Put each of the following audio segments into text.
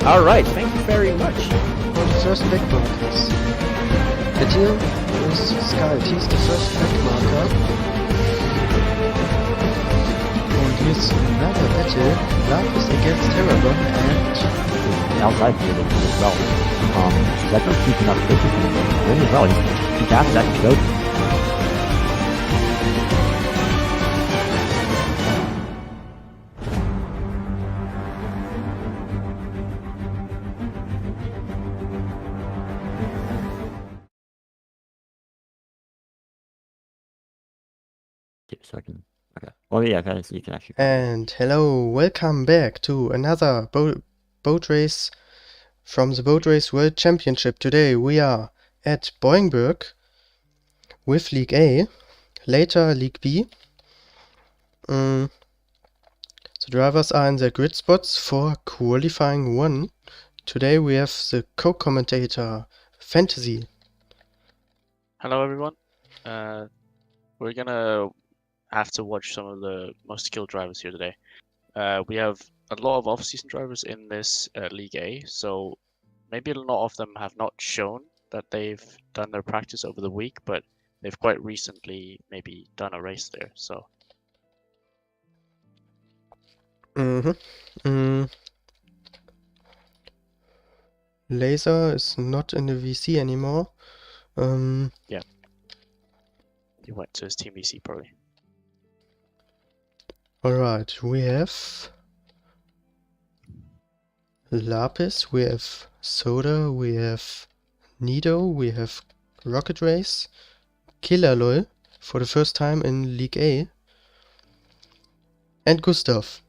Alright, thank you very much. For the first backmarkers. Here is Sky, he's the first backmarker. Und here's another battle. Love is against Terrabon and... outside field as well. She's actually keeping up really well. He's fast at the go. So I can, okay. Oh yeah, okay, so you can actually. And hello, welcome back to another boat race from the Boat Race World Championship. Today we are at Boingburg with League A, later League B. The drivers are in their grid spots for qualifying 1. Today we have the co-commentator, Fantasy. Hello everyone. We're gonna have to watch some of the most skilled drivers here today. We have a lot of off-season drivers in this League A, so maybe a lot of them have not shown that they've done their practice over the week, but they've quite recently maybe done a race there, so. Laser is not in the VC anymore. Yeah. He went to his team VC probably. Alright, we have Lapis, we have Soda, we have Nido, we have Rocket Race, Killerloy for the first time in League A, and Gustav.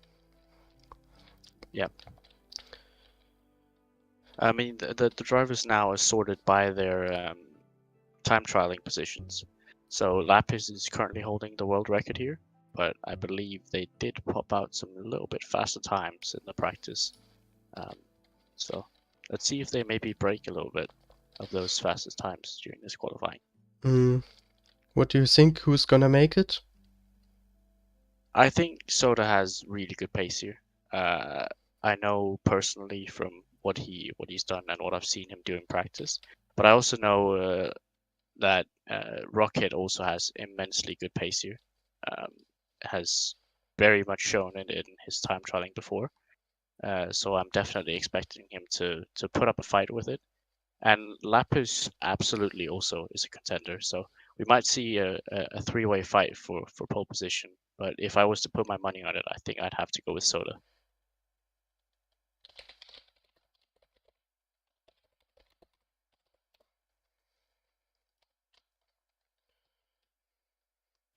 Yeah. I mean, the drivers now are sorted by their time trialing positions. So Lapis is currently holding the world record here, but I believe they did pop out some little bit faster times in the practice. So let's see if they maybe break a little bit of those fastest times during this qualifying. What do you think? Who's gonna make it? I think Soda has really good pace here. I know personally from what he's done and what I've seen him do in practice, but I also know that Rocket also has immensely good pace here. Has very much shown in his time trialing before. So I'm definitely expecting him to put up a fight with it. And Lapis absolutely also is a contender. So we might see a three-way fight for pole position. But if I was to put my money on it, I think I'd have to go with Soda.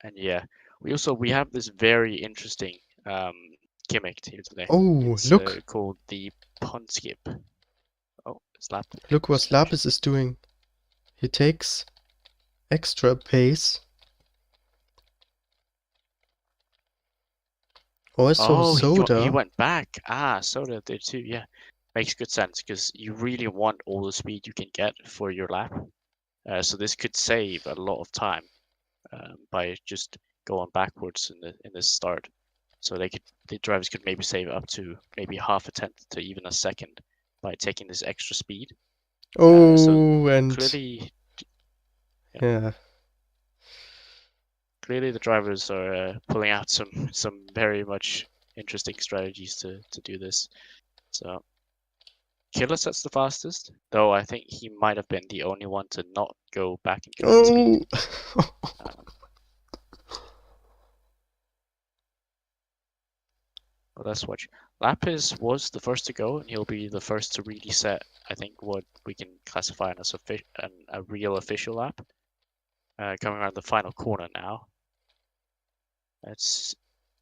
And yeah, we have this very interesting gimmick here today. Oh, it's, look! Called the pond skip. Oh, it's Lapis. Look what Lapis is doing. He takes extra pace. Also, Soda. He went back. Soda did too. Yeah, makes good sense because you really want all the speed you can get for your lap. So this could save a lot of time by just going backwards in the start. So the drivers could maybe save up to maybe half a tenth to even a second by taking this extra speed. And clearly, yeah. Clearly the drivers are pulling out some very much interesting strategies to do this. So Killer sets the fastest, though I think he might have been the only one to not go back and go speed. Well, let's watch. Lapis was the first to go, and he'll be the first to really set, I think, what we can classify as a real official lap. Coming around the final corner now. It's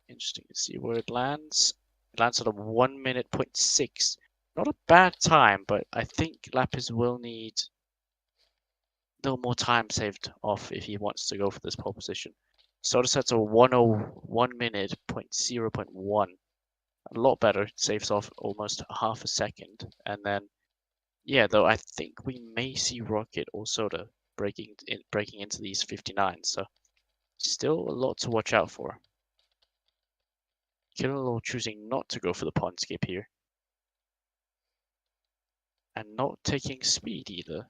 interesting to see where it lands. It lands at a 1 minute 0.6. Not a bad time, but I think Lapis will need a little more time saved off if he wants to go for this pole position. Soda sets a 1 minute 0.0.1. A lot better, saves off almost half a second. And then, yeah, though I think we may see Rocket or Soda breaking into these 59s. So still a lot to watch out for. Killer choosing not to go for the pond skip here. and not taking speed either.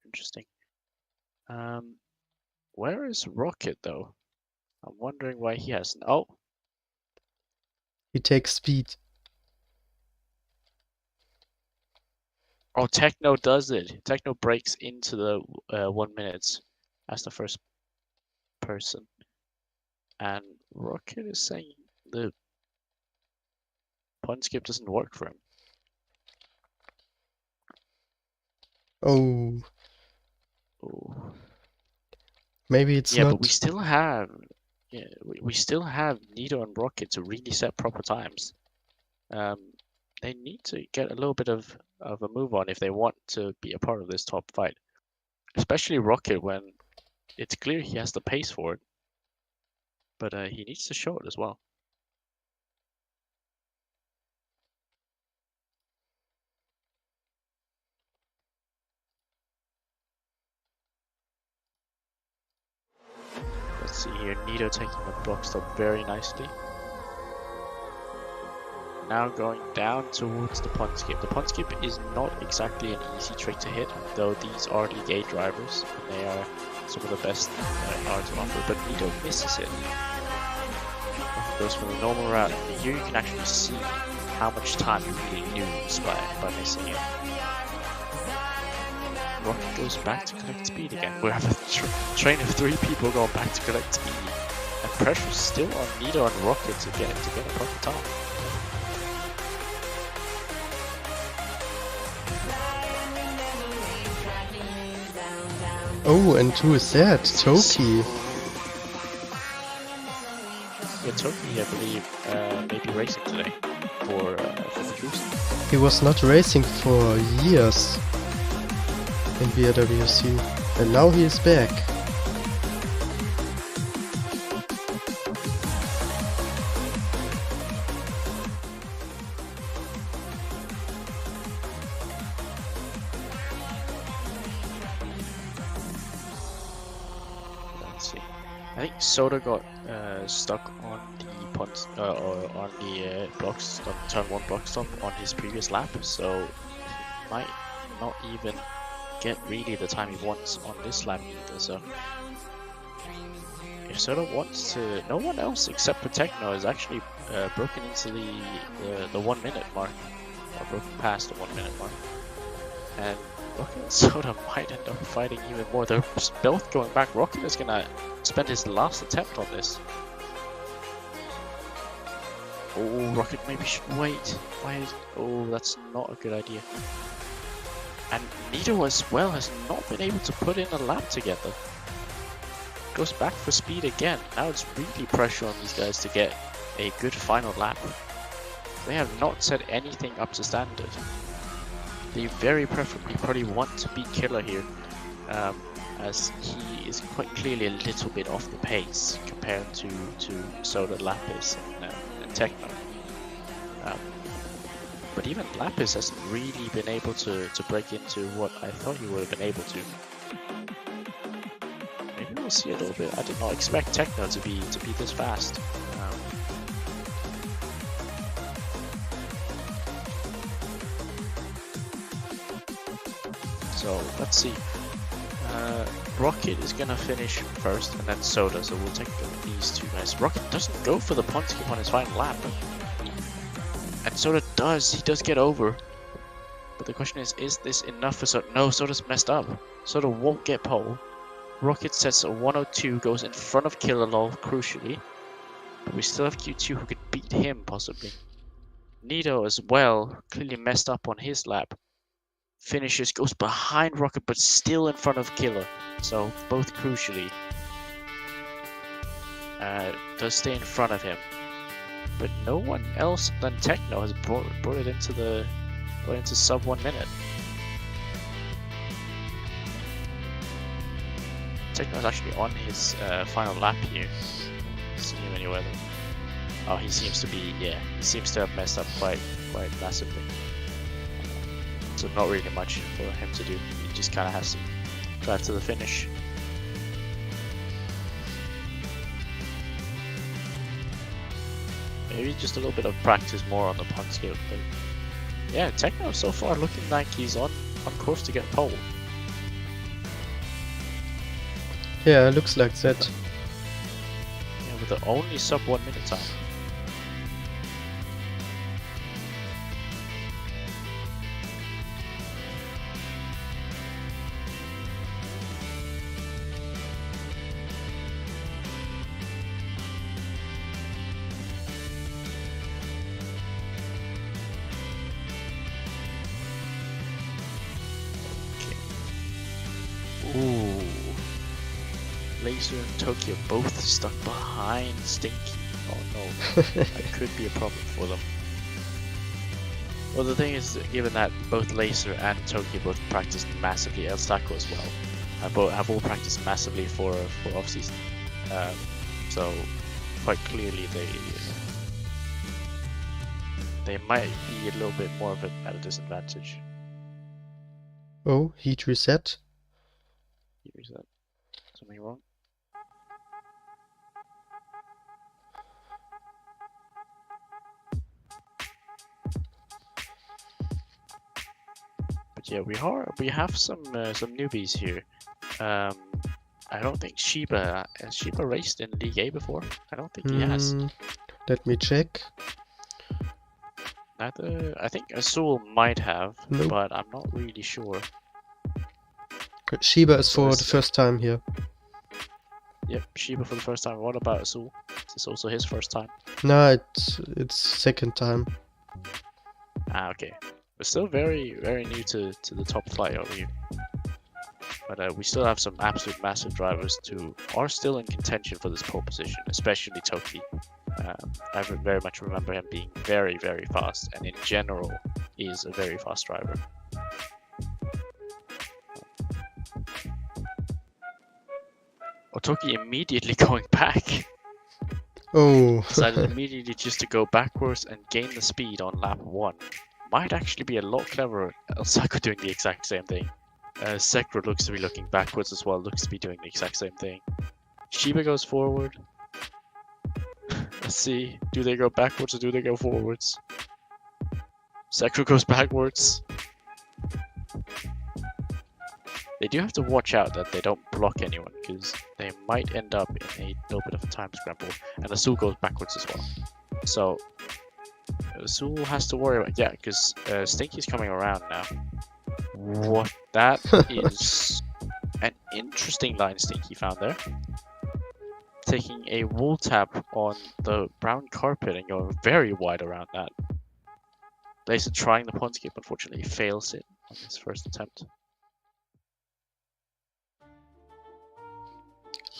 Interesting. Where is Rocket though? I'm wondering why he hasn't. Oh, He takes speed. oh, Techno does it. Techno breaks into the 1 minutes as the first person, and Rocket is saying the pun skip doesn't work for him. Oh, Oh. maybe it's Yeah, not. but we still have, yeah, we still have Nido and Rocket to really set proper times. They need to get a little bit of a move on if they want to be a part of this top fight. Especially Rocket when it's clear he has the pace for it. But he needs to show it as well. Let's see here, Nido taking the block stop very nicely. Now going down towards the pun skip. The pun skip is not exactly an easy trick to hit, though these are League A drivers, and they are some of the best cards on offer, but Nido misses it. Goes for the normal route, and here you can actually see how much time you really lose by missing it. Rocket goes back to collect speed again. We have a train of 3 people going back to collect speed, and pressure's still on Nido and Rocket to get a proper time. Oh, and who is that? Toki. Yeah, Toki, I believe, may be racing today for the Cruise. He was not racing for years in BRWC, and now he is back. Let's see. I think Soda got stuck on the punt or on the block stop, turn 1 block stop on his previous lap, so he might not even get really the time he wants on this lap either. So if Soda wants to, no one else except for Techno has actually broken into the 1 minute mark, or broken past the 1 minute mark, and Rocket and Soda might end up fighting even more. They're both going back. Rocket is gonna spend his last attempt on this. Oh, Rocket maybe should wait. Why is... Oh, that's not a good idea. And Nido as well has not been able to put in a lap together. Goes back for speed again. Now it's really pressure on these guys to get a good final lap. They have not set anything up to standard. They very preferably probably want to beat Killer here, as he is quite clearly a little bit off the pace compared to Soda, Lapis, and Techno. But even Lapis hasn't really been able to break into what I thought he would have been able to. Maybe we'll see a little bit. I did not expect Techno to be this fast. So let's see. Rocket is gonna finish first, and then Soda. So we'll take these two guys. Rocket doesn't go for the punt skip on his final lap, and Soda does. He does get over. But the question is this enough for Soda? No, Soda's messed up. Soda won't get pole. Rocket sets a 102, goes in front of Killalol, crucially. But we still have Q2 who could beat him, possibly. Nido as well, clearly messed up on his lap. Finishes, goes behind Rocket, but still in front of Killer. So, both crucially. Does stay in front of him. But no one else than Techno has brought it into sub 1 minute. Techno's actually on his final lap here. See him anywhere. Oh, he seems to be, yeah, he seems to have messed up quite massively. So not really much for him to do. He just kind of has to drive to the finish. Maybe just a little bit of practice more on the punt skip. But yeah, Techno so far looking like he's on course to get pole. Yeah, looks like that. Yeah, with the only sub 1 minute time. Ooh. Laser and Tokyo both stuck behind Stinky. Oh no, that could be a problem for them. Well, the thing is, given that both Laser and Tokyo both practiced massively, El Saco as well, have all practiced massively for off-season. So quite clearly they might be a little bit more of at a disadvantage. Oh, heat reset. Is that something wrong? But yeah, we have some newbies here. I don't think Shiba has Shiba raced in League A before. I don't think he has. Let me check. Neither. I think Azul might have, Nope. but I'm not really sure. Shiba is So for is the first time here. Yep, Shiba for the first time. What about Azul? Is this also his first time? No, it's second time. Ah, okay. We're still very new to the top flight over here. But we still have some absolute massive drivers who are still in contention for this pole position, especially Toki. I very much remember him being very fast, and in general is a very fast driver. Otoki immediately going back. Oh. Decided immediately just to go backwards and gain the speed on lap 1. Might actually be a lot cleverer. Elsako doing the exact same thing. Sekiro looks to be looking backwards as well, looks to be doing the exact same thing. Shiba goes forward. Let's see, do they go backwards or do they go forwards? Sekiro goes backwards. They do have to watch out that they don't block anyone, because they might end up in a little bit of a time scramble. And Azul goes backwards as well. So Azul has to worry about, yeah, because Stinky's coming around now. What? That is an interesting line Stinky found there. Taking a wall tap on the brown carpet and going very wide around that. Laser trying the pond skip, unfortunately fails it on his first attempt.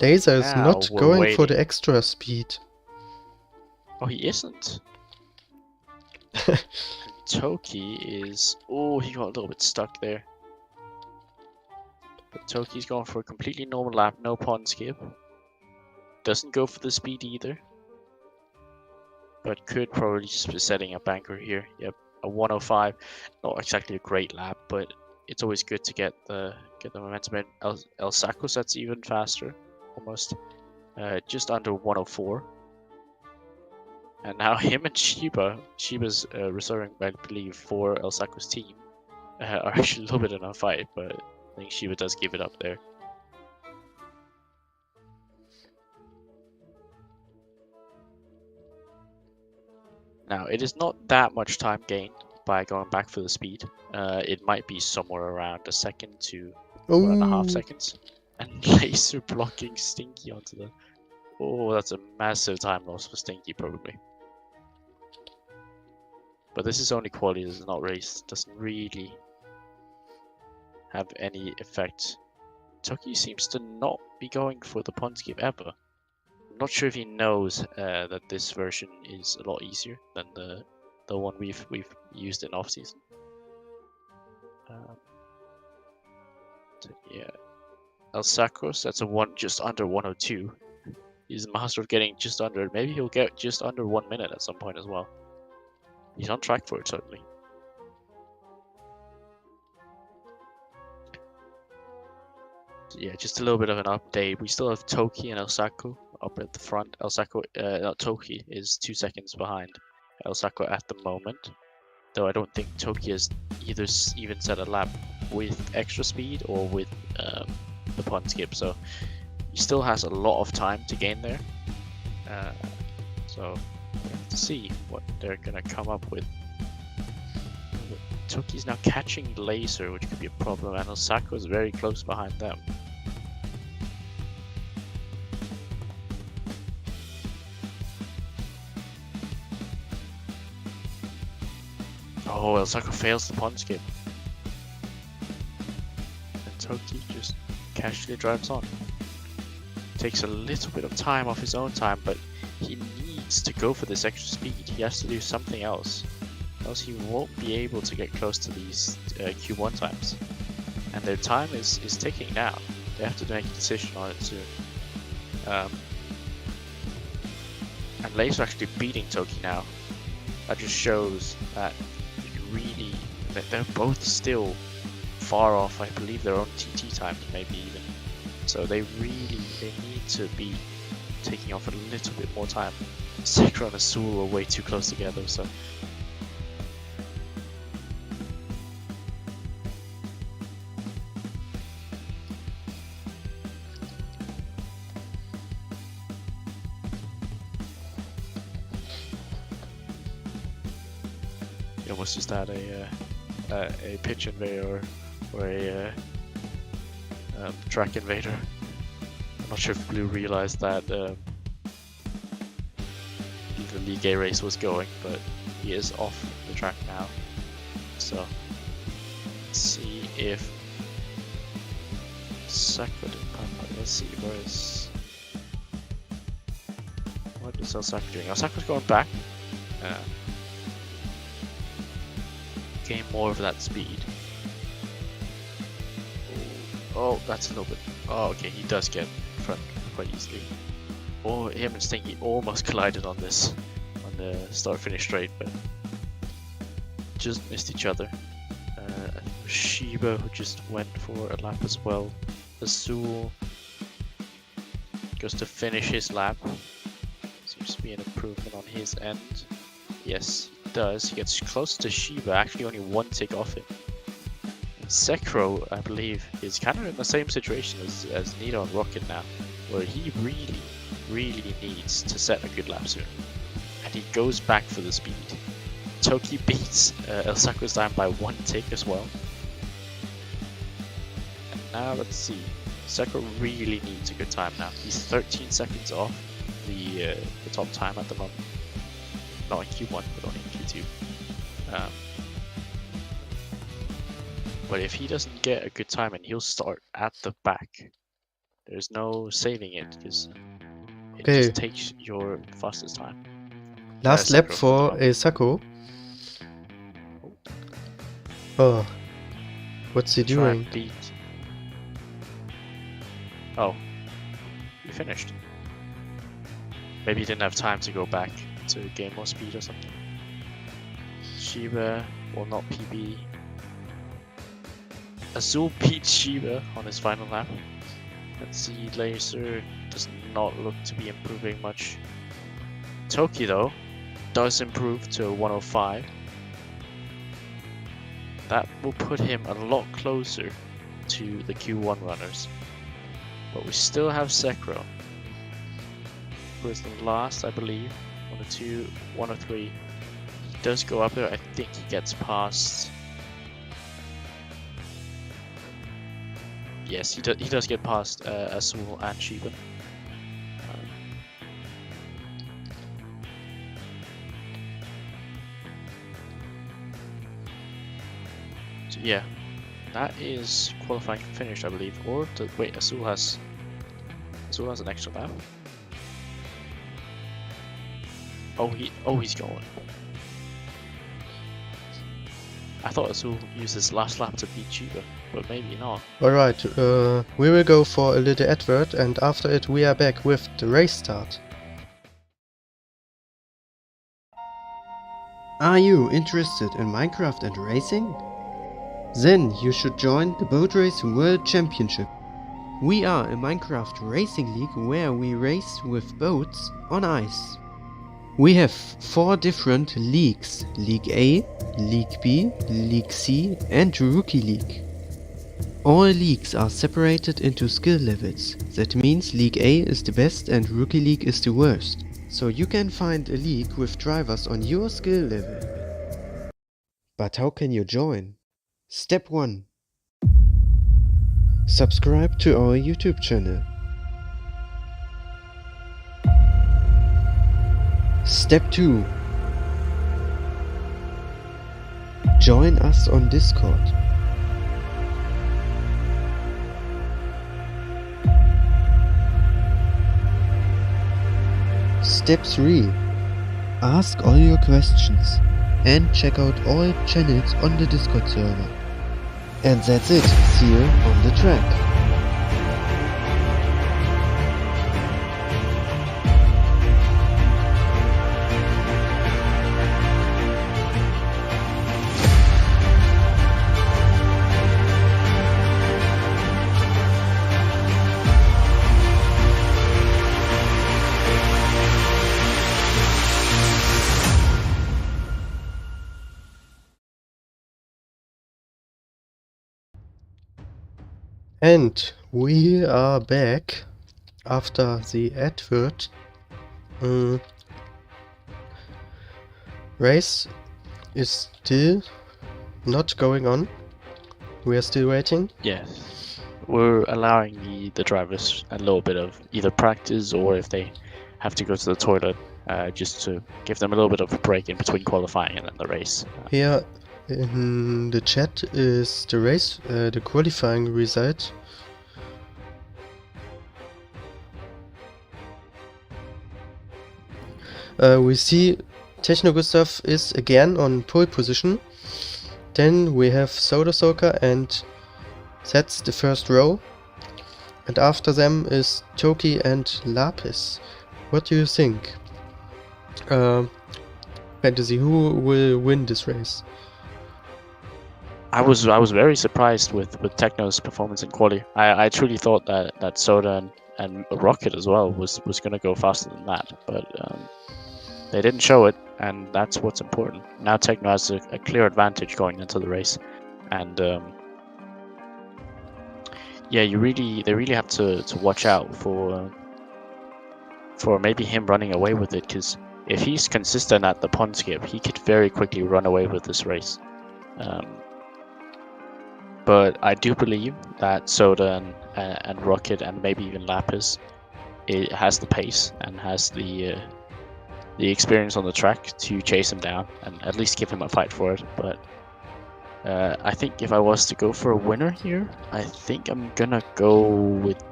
Laser is Now not we're going for waiting. the extra speed. Oh, he isn't. Toki is... Oh, he got a little bit stuck there. But Toki's going for a completely normal lap, no pond skip. Doesn't go for the speed either. But could probably just be setting a banker here. Yep, a 105. Not exactly a great lap, but it's always good to get the momentum in. El Sacos, that's even faster. Almost. Just under 104. And now him and Shiba's reserving, I believe, for El Saco's team, are actually a little bit in a fight, but I think Shiba does give it up there. Now, it is not that much time gained by going back for the speed. It might be somewhere around a second to 1.5 seconds. And Laser blocking Stinky onto the... Oh, that's a massive time loss for Stinky, probably. But this is only quality, this is not race. Doesn't really have any effect. Toki seems to not be going for the pond skip ever. I'm not sure if he knows that this version is a lot easier than the one we've used in off season. So yeah, El Sacros, that's a one just under 102. He's the master of getting just under. Maybe he'll get just under 1 minute at some point as well. He's on track for it, certainly. So yeah, just a little bit of an update. We still have Toki and El Saco up at the front. Toki is 2 seconds behind El Saco at the moment. Though I don't think Toki has either even set a lap with extra speed or with the pond skip. So he still has a lot of time to gain there. So we have to see what they're gonna come up with. Toki's now catching Laser, which could be a problem, and Osako is very close behind them. Oh, Osako fails the pond skip. And Toki just casually drives on. Takes a little bit of time off his own time, but he needs to go for this extra speed. He has to do something else. Else he won't be able to get close to these Q1 times. And their time is ticking now. They have to make a decision on it soon. And Laser actually beating Toki now. That just shows that they're both still far off, I believe, their own TT times, maybe even. So they need to be taking off a little bit more time. Sekiro and Azul are way too close together, so. You almost just had a pitch invader or a track invader. I'm not sure if Blue realized that the League A race was going, but he is off the track now. So let's see if Sakura didn't come out. Let's see, what is Sakura doing? Sakura's going back. Gain more of that speed. Oh, that's a little bit. Oh, okay, he does get in front quite easily. Oh, him and Stinky almost collided on this, on the start-finish straight, but just missed each other. Shiba, who just went for a lap as well. Azul goes to finish his lap. Seems to be an improvement on his end. Yes, he does. He gets close to Shiba, actually only one tick off him. Sekiro, I believe, is kind of in the same situation as Nito and Rocket now, where he really needs to set a good lap soon. And he goes back for the speed. Toki beats El Saku's time by one tick as well. And now let's see. Sekiro really needs a good time now. He's 13 seconds off the top time at the moment. Not in Q1, but only in Q2. But if he doesn't get a good time, and he'll start at the back. There's no saving it, because it just takes your fastest time. Last lap for Sakura. Oh, what's he doing? Oh, he finished. Maybe he didn't have time to go back to gain more speed or something. Shiba will not PB. Azul beats Shiba on his final lap. Let's see, Laser does not look to be improving much. Toki though does improve to 105. That will put him a lot closer to the Q1 runners. But we still have Sekiro, who is the last, I believe, 102, 103. He does go up there. I think he gets past. Yes, he does get past Azul and Shiba. So yeah, that is qualifying finished, I believe. Or wait, Azul has an extra lap. He's going. I thought Azul used his last lap to beat Shiba, but maybe not. Alright, we will go for a little advert, and after it we are back with the race start. Are you interested in Minecraft and racing? Then you should join the Boatrace World Championship. We are a Minecraft racing league where we race with boats on ice. We have 4 different leagues: League A, League B, League C and Rookie League. All leagues are separated into skill levels. That means League A is the best and Rookie League is the worst. So you can find a league with drivers on your skill level. But how can you join? Step 1. Subscribe to our YouTube channel. Step 2. Join us on Discord. Step 3. Ask all your questions and check out all channels on the Discord server. And that's it. See you on the track. And we are back after the advert. Race is still not going on. We are still waiting. Yes. We're allowing the drivers a little bit of either practice, or if they have to go to the toilet, just to give them a little bit of a break in between qualifying and then the race. Here in the chat is the race, the qualifying result. We see Techno Gustav is again on pole position. Then we have Soda Soaker, and that's the first row. And after them is Toki and Lapis. What do you think? Fantasy, who will win this race? I was very surprised with Techno's performance in quali. I truly thought that Soda and Rocket as well was going to go faster than that, but they didn't show it, and that's what's important. Now Techno has a clear advantage going into the race, and yeah, they really have to watch out for maybe him running away with it, because if he's consistent at the pond skip, he could very quickly run away with this race. But I do believe that Soda and Rocket and maybe even Lapis, it has the pace and has the experience on the track to chase him down and at least give him a fight for it. But I think if I was to go for a winner here, I think I'm gonna go with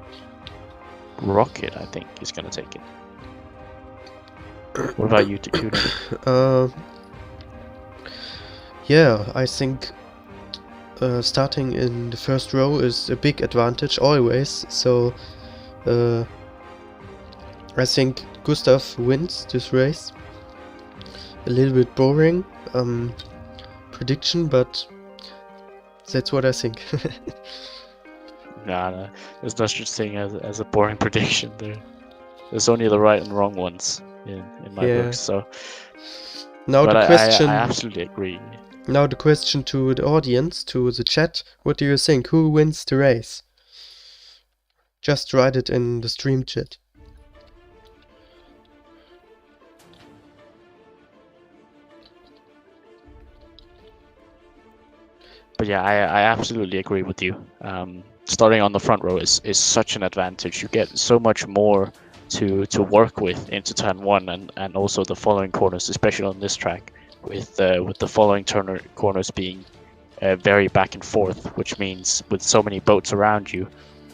Rocket. I think is gonna take it. What about you, Takuna? Yeah, I think starting in the first row is a big advantage always, so I think Gustav wins this race. A little bit boring prediction, but that's what I think. Nah, there's no such thing as a boring prediction there. There's only the right and wrong ones in my book, so... Now but the question... I absolutely agree. Now the question to the audience, to the chat, what do you think? Who wins the race? Just write it in the stream chat. But yeah, I absolutely agree with you. Starting on the front row is such an advantage. You get so much more to work with into turn 1 and also the following corners, especially on this track, with the following corners being very back and forth, which means with so many boats around you,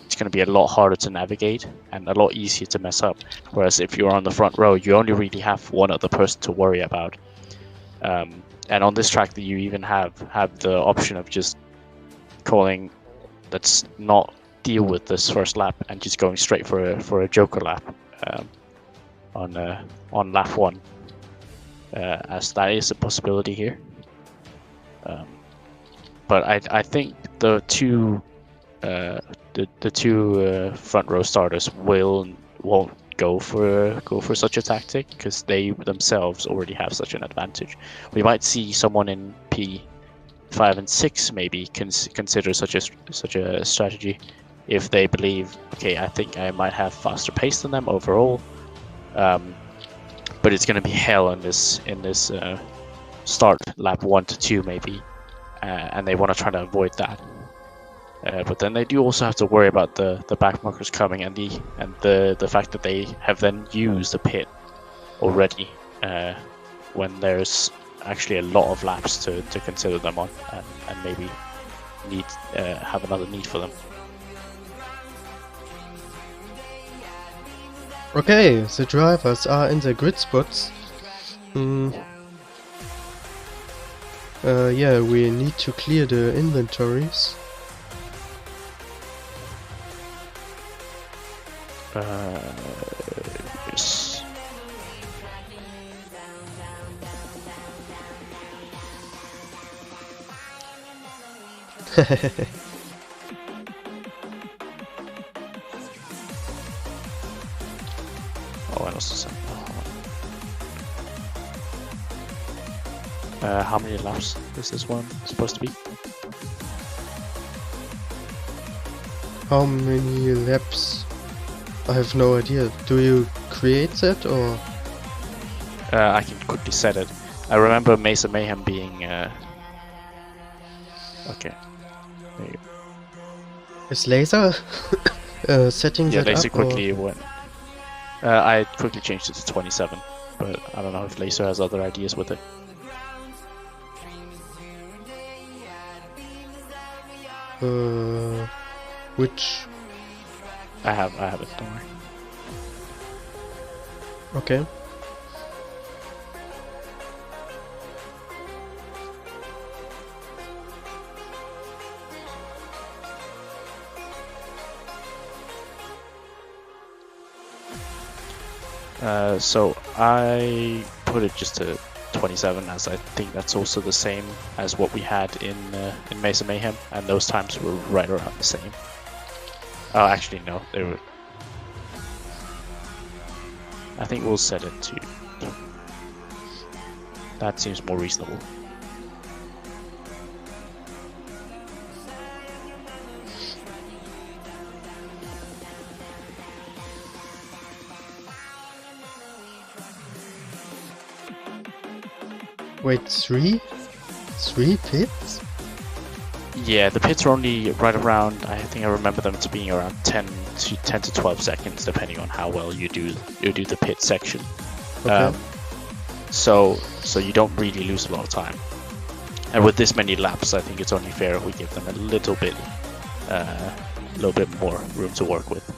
it's going to be a lot harder to navigate and a lot easier to mess up. Whereas if you're on the front row, you only really have one other person to worry about. And on this track, that you even have the option of just calling, let's not deal with this first lap, and just going straight for a joker lap on lap 1, as that is a possibility here. But I think the two the two front row starters won't go for such a tactic because they themselves already have such an advantage. We might see someone in P5 and 6 maybe consider such a strategy if they believe, okay, I think I might have faster pace than them overall, but it's going to be hell in this start lap 1 to 2 maybe, and they want to try to avoid that. But then they do also have to worry about the back markers coming and the fact that they have then used the pit already when there's actually a lot of laps to consider them on, and maybe have another need for them. Okay, the drivers are in the grid spots. Yeah, we need to clear the inventories. Yes. Oh, and also some. How many laps is this one supposed to be? How many laps? I have no idea. Do you create that or? I can quickly set it. I remember Mesa Mayhem being. Okay. There you go. Is Laser setting Yeah, that Laser up? quickly went. I quickly changed it to 27, but I don't know if Laser has other ideas with it. Which? I have it. Don't worry. Okay. So I put it just to 27, as I think that's also the same as what we had in Mesa Mayhem, and those times were right around the same. Oh, actually no, they were. I think we'll set it to. That seems more reasonable. Wait, three pits? Yeah, the pits are only right around. I think I remember them to being around 10 to 12 seconds, depending on how well you do the pit section. Okay. So you don't really lose a lot of time. And with this many laps, I think it's only fair if we give them a little bit more room to work with.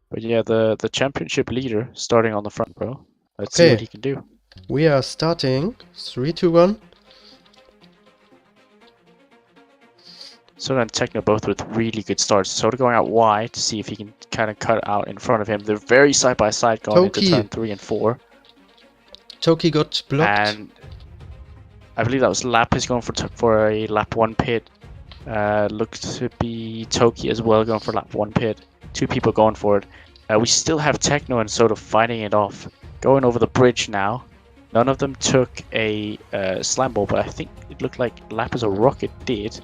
But yeah, the championship leader starting on the front row. Let's see what he can do. We are starting 3, 2, 1. Soda and Techno both with really good starts. Soda going out wide to see if he can kind of cut out in front of him. They're very side by side going into turn 3 and 4. Toki got blocked. And I believe that was Lapis going for a lap 1 pit. Looked to be Toki as well going for lap 1 pit. 2 people going for it. We still have Techno and Soda fighting it off. Going over the bridge now. None of them took a slam ball, but I think it looked like Lapis or Rocket did.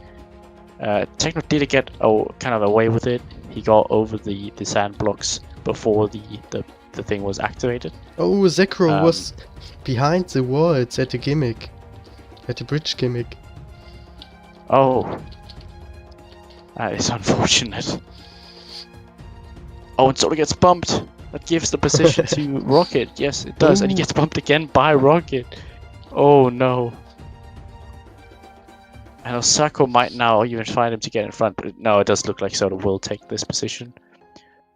Techno did get kind of away with it. He got over the sand blocks before the thing was activated. Oh, Zekro was behind the wall. It's at the gimmick. At the bridge gimmick. Oh. That is unfortunate. Oh, and Soda gets bumped. That gives the position to Rocket. Yes, it does. Ooh. And he gets bumped again by Rocket. Oh no. And Osako might now even find him to get in front, but no, it does look like Soda will take this position.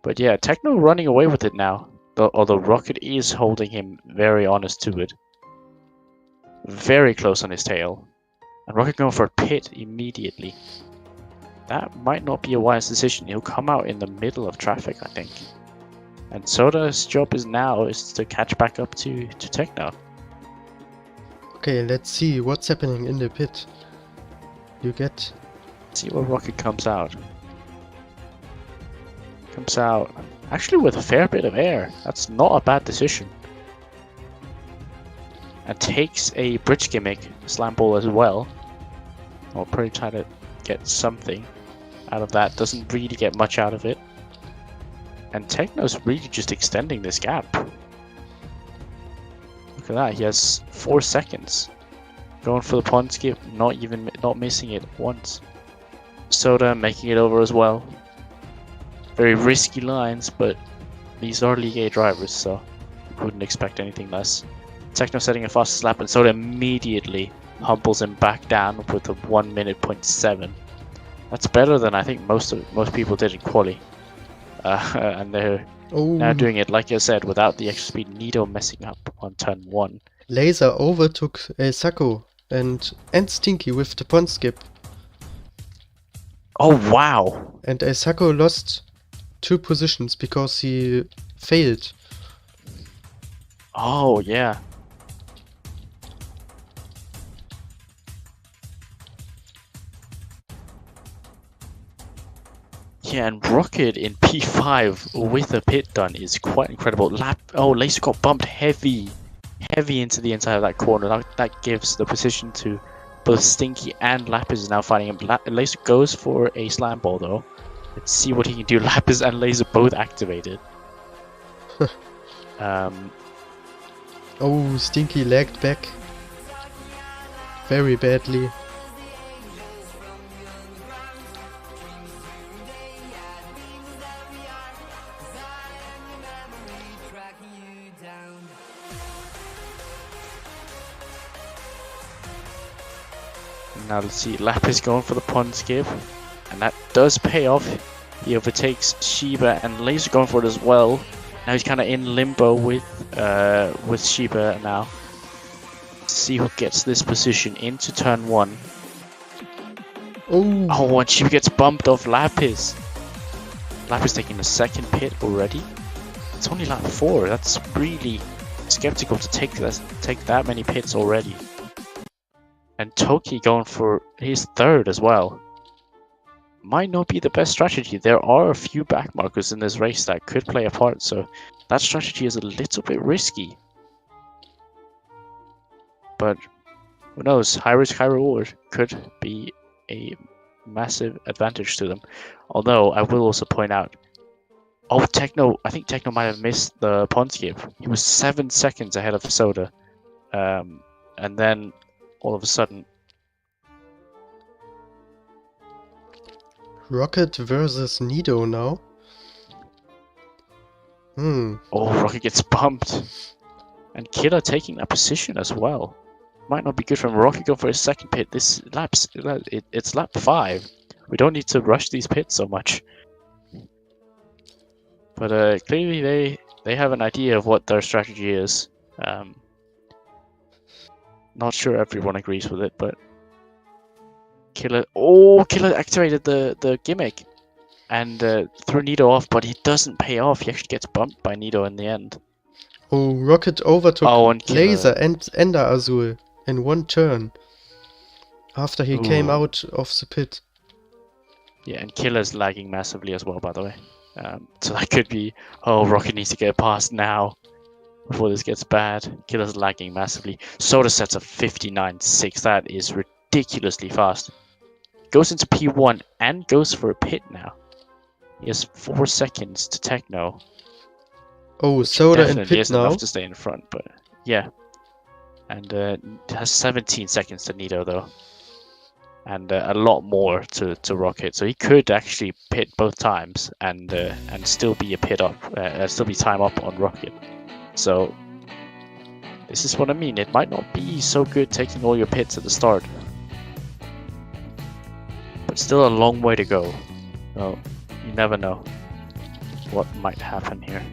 But yeah, Techno running away with it now. Although Rocket is holding him very honest to it. Very close on his tail. And Rocket going for a pit immediately. that might not be a wise decision. He'll come out in the middle of traffic, I think. And Soda's job is to catch back up to Techno. Okay, let's see what's happening in the pit. You get... See where Rocket comes out. Comes out actually with a fair bit of air. That's not a bad decision. And takes a bridge gimmick slam ball as well. I'll probably try to get something out of that. Doesn't really get much out of it. And Techno's really just extending this gap. Look at that, he has 4 seconds. Going for the pond skip, not missing it once. Soda making it over as well. Very risky lines, but these are League A drivers, so you wouldn't expect anything less. Techno setting a fastest lap, and Soda immediately humbles him back down with a 1 minute point 7. That's better than I think most people did in quali. And they're now doing it, like I said, without the extra speed. Nido messing up on turn 1. Laser overtook Sako and Stinky with the pond skip. Oh wow! And Sako lost 2 positions because he failed. Oh yeah. Yeah, and Rocket in P5 with a pit done is quite incredible. Laser got bumped heavy into the inside of that corner. That gives the position to both Stinky and Lapis is now fighting him. Laser goes for a slam ball though. Let's see what he can do. Lapis and Laser both activated. Oh, Stinky lagged back very badly. Now let's see, Lapis going for the pond skip, and that does pay off. He overtakes Shiba, and Laser going for it as well. Now he's kind of in limbo with Shiba now. Let's see who gets this position into turn 1. Oh, and Shiba gets bumped off Lapis. Lapis taking the 2nd pit already. It's only lap 4. That's really skeptical to take that many pits already. And Toki going for his 3rd as well. Might not be the best strategy. There are a few backmarkers in this race that could play a part, so that strategy is a little bit risky. But who knows? High risk, high reward could be a massive advantage to them. Although I will also point out, I think Techno might have missed the pond skip. He was 7 seconds ahead of Soda, and then all of a sudden, Rocket versus Nido now. Oh, Rocket gets bumped, and Killer taking that position as well. Might not be good from Rocket going for his 2nd pit. This it's lap 5. We don't need to rush these pits so much. But clearly they have an idea of what their strategy is. Not sure everyone agrees with it, but Killer activated the gimmick and threw Nido off, but he doesn't pay off. He actually gets bumped by Nido in the end. Oh, Rocket overtook Laser and Ender Azul in 1 turn after he came out of the pit. Yeah, and Killer's lagging massively as well, by the way. So that could be, Rocket needs to get past now before this gets bad. Killer's lagging massively. Soda sets a 59.6. That is ridiculously fast. Goes into P1 and goes for a pit now. He has 4 seconds to Techno. Oh, Soda in Definitely pit isn't now. enough to stay in front, but yeah. And has 17 seconds to Nido though. And a lot more to Rocket. So he could actually pit both times and still be still be time up on Rocket. So this is what I mean. It might not be so good taking all your pits at the start, but still a long way to go. So you never know what might happen here.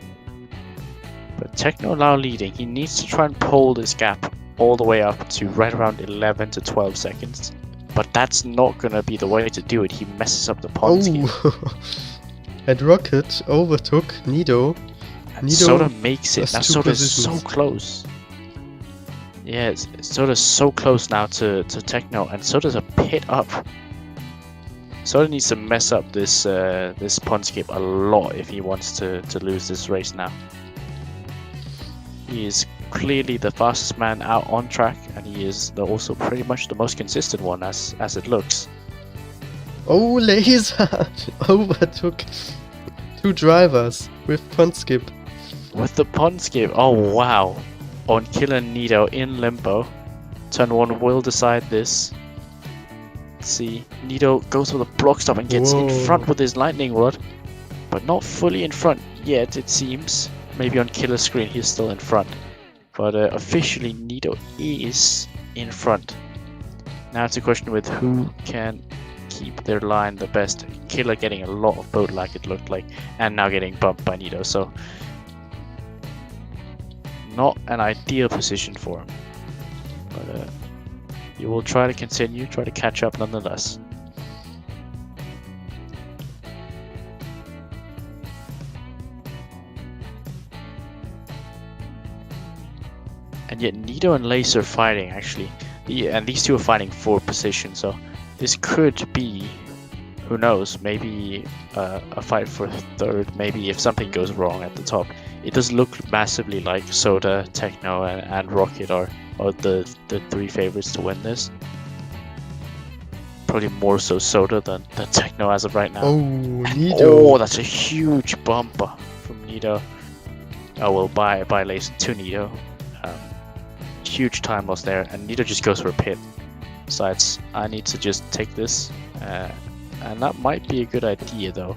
But Techno now leading. He needs to try and pull this gap all the way up to right around 11 to 12 seconds. But that's not gonna be the way to do it. He messes up the pond scheme. Oh! And Rocket overtook Nido. And Soda makes it. has Now two Soda's positions. so close. Yeah, Soda's so close now to Techno, and Soda's a pit up. Soda needs to mess up this this pond skip a lot if he wants to lose this race now. He is clearly the fastest man out on track, and he is also pretty much the most consistent one as it looks. Oh, Laser overtook 2 drivers with pond skip. With the pond skip, oh wow. On Killer Nido in limbo. Turn 1 will decide this. Let's see, Nido goes for the block stop and gets in front with his lightning rod. But not fully in front yet, it seems. Maybe on Killer screen he's still in front. But officially Nido is in front. Now it's a question with who can keep their line the best. Killer getting a lot of boat lag it looked like, and now getting bumped by Nido, so not an ideal position for him. But he will try to continue, try to catch up nonetheless. And yet Nido and Lace are fighting actually. And these two are fighting for position, so this could be, who knows, maybe a fight for third, maybe if something goes wrong at the top. It does look massively like Soda, Techno, and Rocket are the 3 favorites to win this. Probably more so Soda than Techno as of right now. Oh, Nido. Oh, that's a huge bumper from Nido. Oh well, by Lace to Nido. Huge time loss there, and Nido just goes for a pit. Besides, I need to just take this, and that might be a good idea though.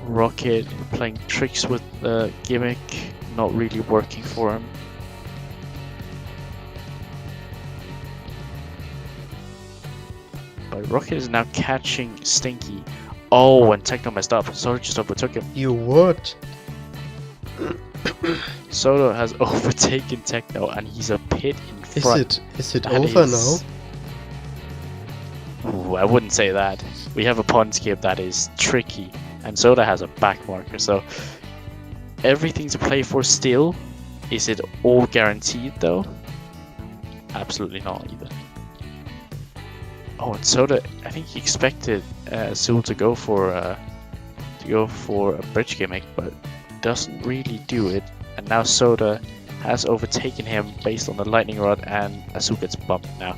Rocket playing tricks with the gimmick, not really working for him. But Rocket is now catching Stinky. Oh, and Techno messed up. Soda just overtook him. You what? Soda has overtaken Techno, and he's a pit in front. Is it That over is- now? Ooh, I wouldn't say that. We have a pond skip that is tricky, and Soda has a back marker, so everything to play for still. Is it all guaranteed though? Absolutely not either. Oh, and Soda, I think he expected Azul to go for a bridge gimmick, but doesn't really do it. And now Soda has overtaken him based on the lightning rod, and Azul gets bumped now.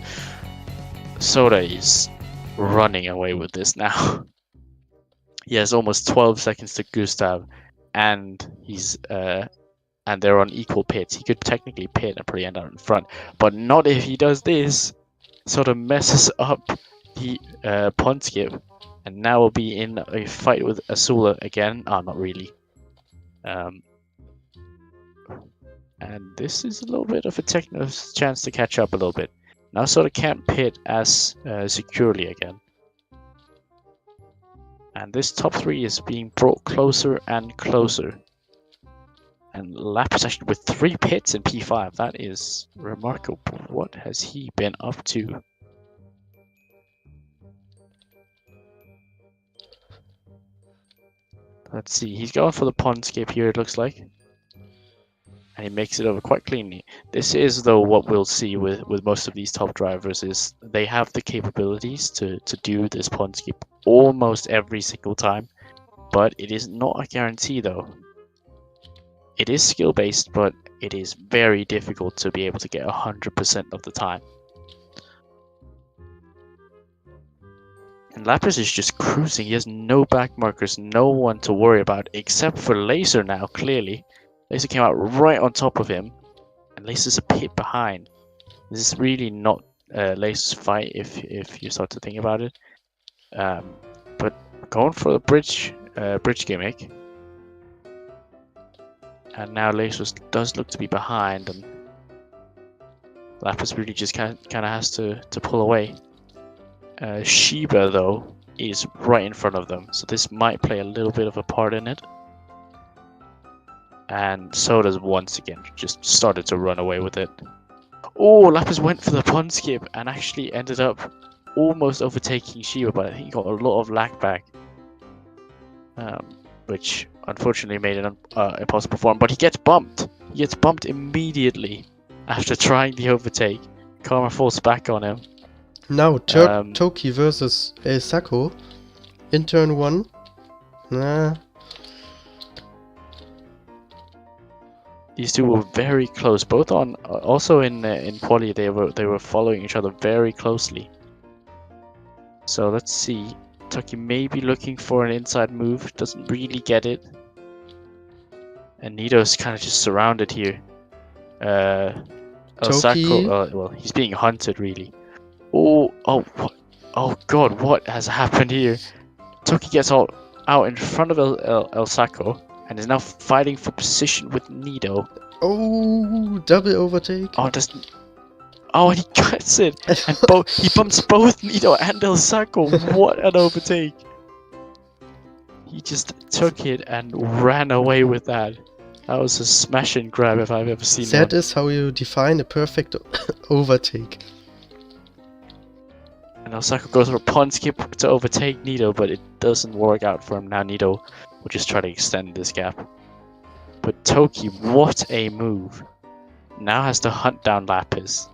Soda is running away with this now. He has almost 12 seconds to Gustav, and he's and they're on equal pits. He could technically pit and probably end up in front, but not if he does this. Sort of messes up the pond skip, and now we'll be in a fight with Azula again. Oh, not really. And this is a little bit of a Techno's chance to catch up a little bit. Now Soda can't pit as securely again. And this top 3 is being brought closer and closer. And Lapis actually with 3 pits in P5. That is remarkable. What has he been up to? Let's see. He's going for the pond skip here, it looks like. And he makes it over quite cleanly. This is, though, what we'll see with most of these top drivers is they have the capabilities to do this pond skip almost every single time. But it is not a guarantee, though. It is skill-based, but it is very difficult to be able to get 100% of the time. And Lapis is just cruising. He has no back markers, no one to worry about, except for Laser now, clearly. Laser came out right on top of him, and Laser's a pit behind. This is really not Laser's fight if you start to think about it. But going for the bridge gimmick. And now Laser does look to be behind, and Lapis really just kind of has to pull away. Shiba, though, is right in front of them, so this might play a little bit of a part in it. And Soda's once again just started to run away with it. Oh, Lapis went for the pond skip and actually ended up almost overtaking Shiba, but he got a lot of lag back. Which unfortunately made it impossible for him, but he gets bumped. He gets bumped immediately after trying the overtake. Karma falls back on him. Now Toki versus El Sacco in turn 1. Nah. These two were very close. Both on also in quali they were following each other very closely. So let's see. Toki may be looking for an inside move. Doesn't really get it. And Nido's kind of just surrounded here. El Sacco, well, he's being hunted really. Oh god, what has happened here? Toki gets out in front of El Sacco and is now fighting for position with Nido. Oh, double overtake. Oh, and he gets it. And he bumps both Nido and El Sacco. What an overtake. He just took it and ran away with that. That was a smash and grab if I've ever seen one. That is how you define a perfect overtake. And El Sacco goes for a pond skip to overtake Nido, but it doesn't work out for him. Now Nido will just try to extend this gap. But Toki, what a move. Now has to hunt down Lapis.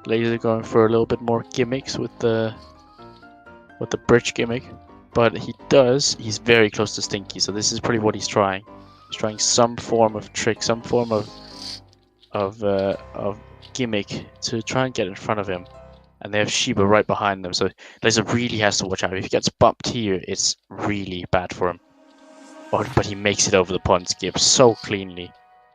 Laser going for a little bit more gimmicks with the bridge gimmick, but he's very close to Stinky, so this is pretty what he's trying. He's trying some form of trick, some form of gimmick to try and get in front of him. And they have Shiba right behind them, so Laser really has to watch out. If he gets bumped here, it's really bad for him. But he makes it over the pond skip so cleanly.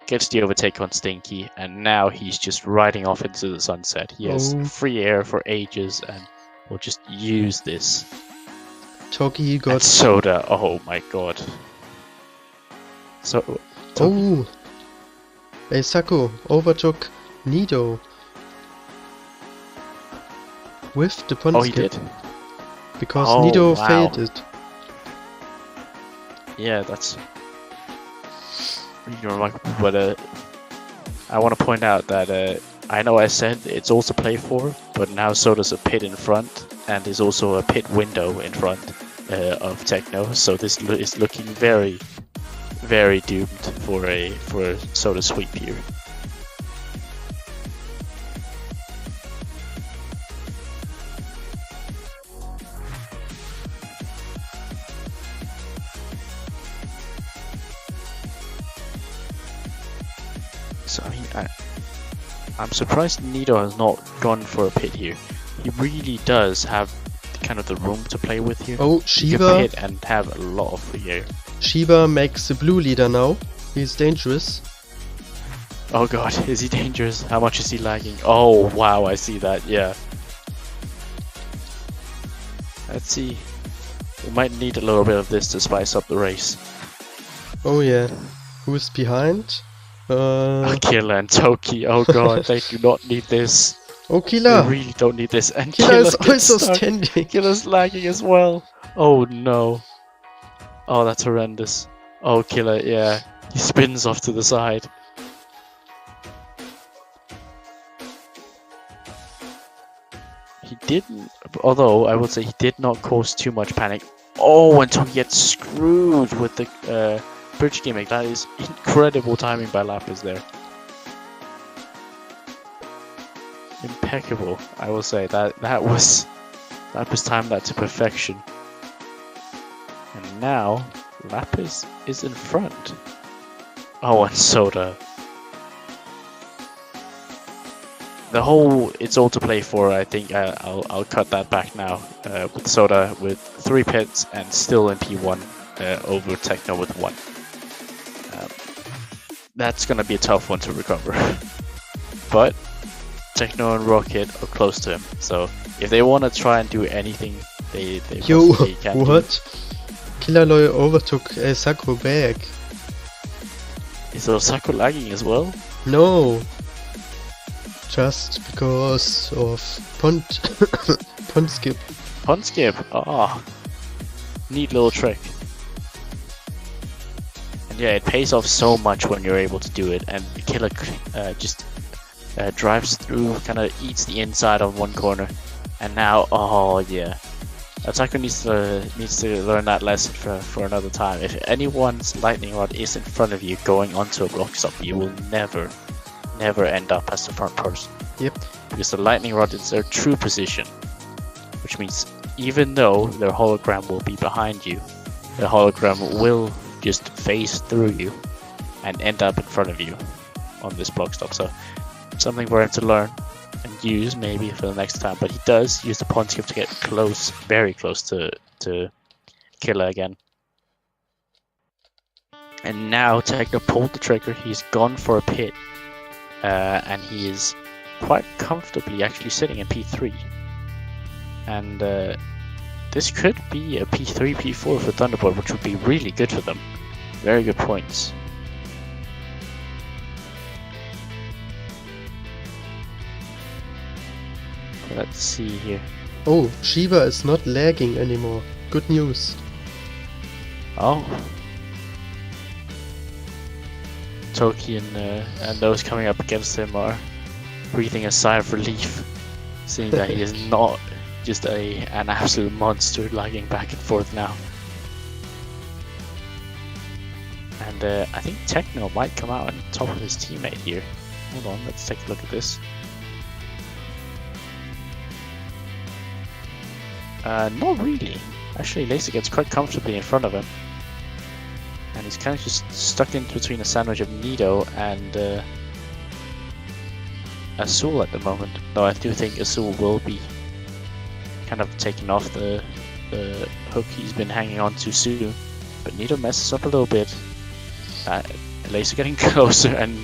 Gets the overtake on Stinky, and now he's just riding off into the sunset. He has free air for ages, and will just use this. Toki got... And Soda, oh my god. So... Oh! El Sacco overtook Nido. With the pond skip. He did? Because Nido failed it. Yeah, that's... remarkable, but I want to point out that I know I said it's also play for, but now so does a pit in front, and there's also a pit window in front of Techno, so this is looking very, very doomed for a Soda sweep here. So I mean, I'm surprised Nido has not gone for a pit here. He really does have kind of the room to play with here. Oh, Shiba! He can pit and have a lot of free air. Shiba makes the blue leader now. He's dangerous. Oh god, is he dangerous? How much is he lagging? Oh wow, I see that, yeah. Let's see. We might need a little bit of this to spice up the race. Oh yeah. Who's behind? Killer and Toki, oh god, they do not need this. Oh, Killer! They really don't need this. And Killer is gets also stuck. standing. Killer's lagging as well. Oh no. Oh, that's horrendous. Oh, Killer, yeah. He spins off to the side. He didn't, although I would say he did not cause too much panic. Oh, and Toki gets screwed with the bridge gimmick. That is incredible timing by Lapis there. Impeccable, I will say. That was timed that to perfection. And now Lapis is in front. Oh, and Soda. The whole it's all to play for. I think I'll cut that back now. With Soda with 3 pits and still in P1 over Techno with 1. That's gonna be a tough one to recover. But Techno and Rocket are close to him, so if they want to try and do anything, they possibly can. What? Killerloy overtook El Sacco back. Is El Sacco lagging as well? No. just because of pond pond skip. Pun skip. Oh, neat little trick. And yeah, it pays off so much when you're able to do it. And the killer just drives through, kind of eats the inside of one corner, and now, oh yeah, attacker needs to learn that lesson for another time. If anyone's lightning rod is in front of you going onto a block stop, you will never end up as the front person. Yep. Because the lightning rod is their true position, which means even though their hologram will be behind you, the hologram will just phase through you and end up in front of you on this block stop. So something for him to learn and use maybe for the next time. But he does use the pawn skip to get close, very close to Killer again. And now Techno pulled the trigger. He's gone for a pit, and he is quite comfortably actually sitting in P3. And this could be a P3, P4 for Thunderbolt, which would be really good for them. Very good points. Let's see here. Oh, Shiva is not lagging anymore. Good news. Oh. Toki and those coming up against him are breathing a sigh of relief, seeing that he is not just an absolute monster lagging back and forth now. And I think Techno might come out on top of his teammate here. Hold on, let's take a look at this. Not really. Actually, Laser gets quite comfortably in front of him. And he's kind of just stuck in between a sandwich of Nido and Azul at the moment. Though I do think Azul will be kind of taking off the hook he's been hanging on to soon. But Nido messes up a little bit. Laser getting closer, and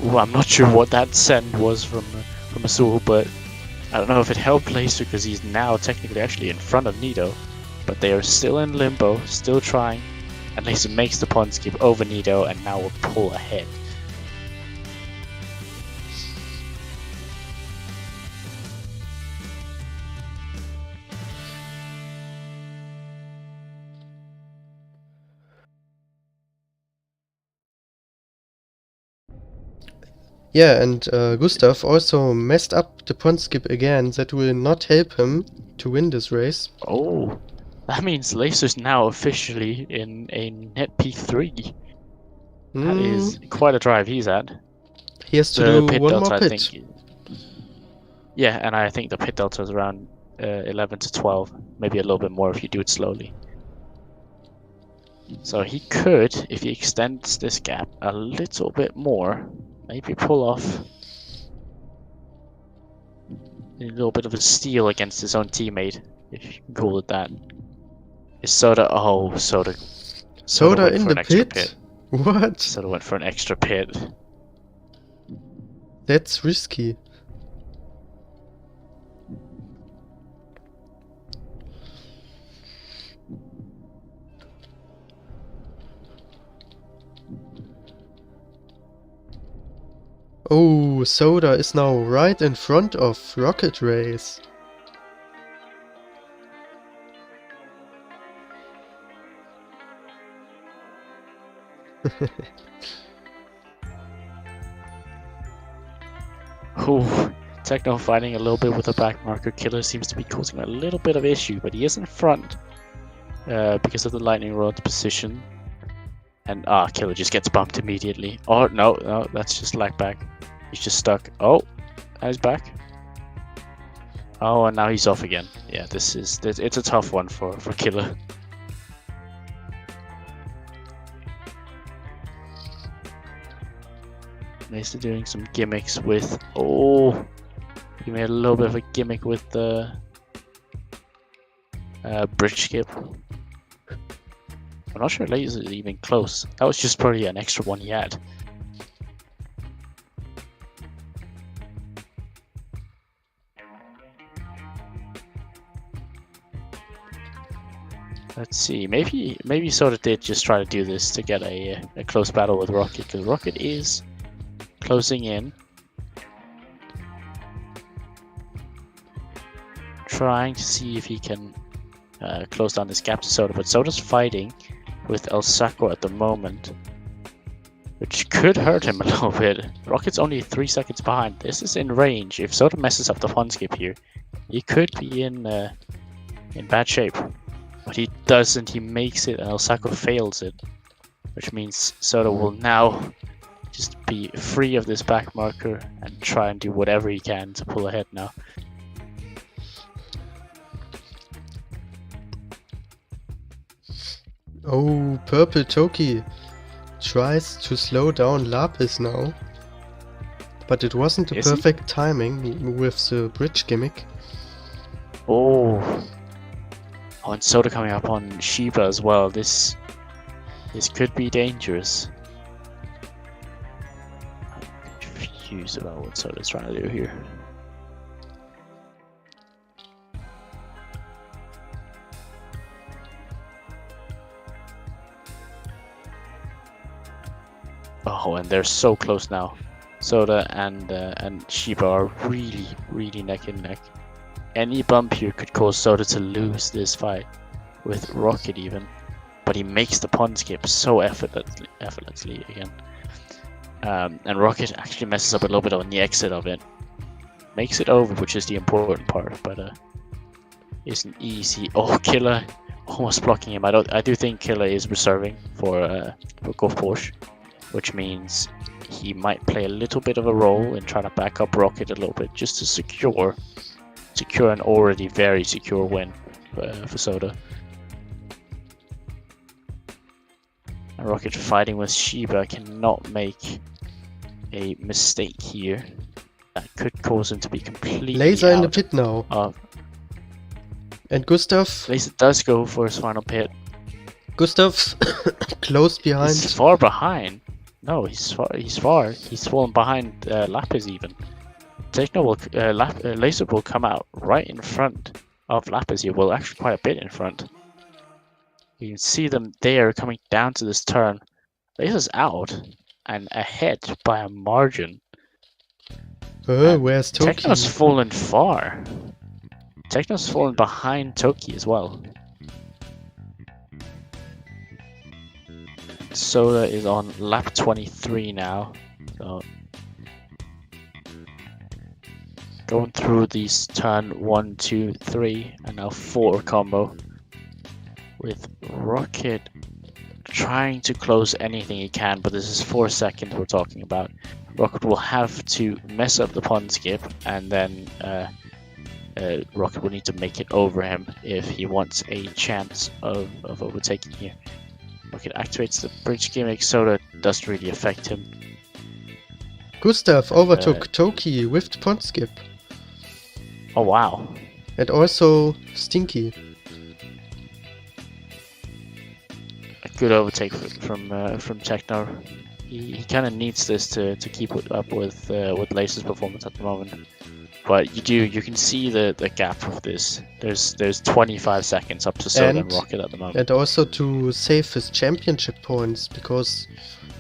I'm not sure what that send was from Azul, but I don't know if it helped Laser because he's now technically actually in front of Nido, but they are still in limbo, still trying, and Laser makes the pawn skip over Nido and now will pull ahead. Yeah, and Gustav also messed up the pawn skip again. That will not help him to win this race. Oh, that means Laser's now officially in a net P3. That is quite a drive he's at. He has to do pit one delta, more pit. I think. Yeah, and I think the pit delta is around 11 to 12, maybe a little bit more if you do it slowly. So he could, if he extends this gap a little bit more, maybe pull off a little bit of a steal against his own teammate, if you can call it that. Is Soda? Oh, Soda went in for the an extra pit? What? Soda went for an extra pit. That's risky. Oh, Soda is now right in front of Rocket Race. Ooh, Techno fighting a little bit with the back marker. Killer seems to be causing a little bit of issue, but he is in front because of the lightning rod position. And Killer just gets bumped immediately. Oh no, that's just lag back. He's just stuck. Oh, now he's back. Oh, and now he's off again. Yeah, it's a tough one for Killer. Nice to doing some gimmicks with. Oh, he made a little bit of a gimmick with the bridge skip. I'm not sure Laser is even close. That was just probably an extra one he had. Let's see. Maybe Soda did just try to do this to get a close battle with Rocket, because Rocket is closing in. trying to see if he can close down this gap to Soda, but Soda's fighting with El Saco at the moment, which could hurt him a little bit. Rocket's only 3 seconds behind. This is in range. If Soda messes up the pun skip here, he could be in bad shape. But he doesn't. He makes it, and El Saco fails it, which means Soda will now just be free of this back marker and try and do whatever he can to pull ahead now. Oh, Purple Toki tries to slow down Lapis now. But it wasn't the perfect timing with the bridge gimmick. Oh, and Soda coming up on Shiba as well. This could be dangerous. I'm confused about what Soda's trying to do here. Oh, and they're so close now. Soda and Shiba are really neck and neck. Any bump here could cause Soda to lose this fight, with Rocket even. But he makes the pun skip so effortlessly again. And Rocket actually messes up a little bit on the exit of it. Makes it over, which is the important part, but isn't easy. Oh, Killer almost blocking him. I do think Killer is reserving for Golf Porsche, which means he might play a little bit of a role in trying to back up Rocket a little bit, just to secure an already very secure win for Soda. And Rocket fighting with Shiba cannot make a mistake here. That could cause him to be completely Laser out in the pit now. And Gustav. Laser does go for his final pit. Gustav close behind. He's far behind. No, he's far. He's fallen behind Lapis even. Techno will Laser will come out right in front of Lapis here. Well, actually quite a bit in front. You can see them there coming down to this turn. Laser's out and ahead by a margin. Where's Toki? Techno's fallen far. Techno's fallen behind Toki as well. Soda is on lap 23 now. So going through these turn 1, 2, 3, and now 4 combo. With Rocket trying to close anything he can, but this is 4 seconds we're talking about. Rocket will have to mess up the pun skip, and then Rocket will need to make it over him if he wants a chance of overtaking here. Rocket activates the bridge gimmick. Soda doesn't really affect him. Gustav overtook Toki with the pun skip. Oh wow. And also Stinky. A good overtake from Techno. He kind of needs this to keep up with Laser's performance at the moment. But you can see the gap of this. There's 25 seconds up to Soda and Rocket at the moment. And also to save his championship points, because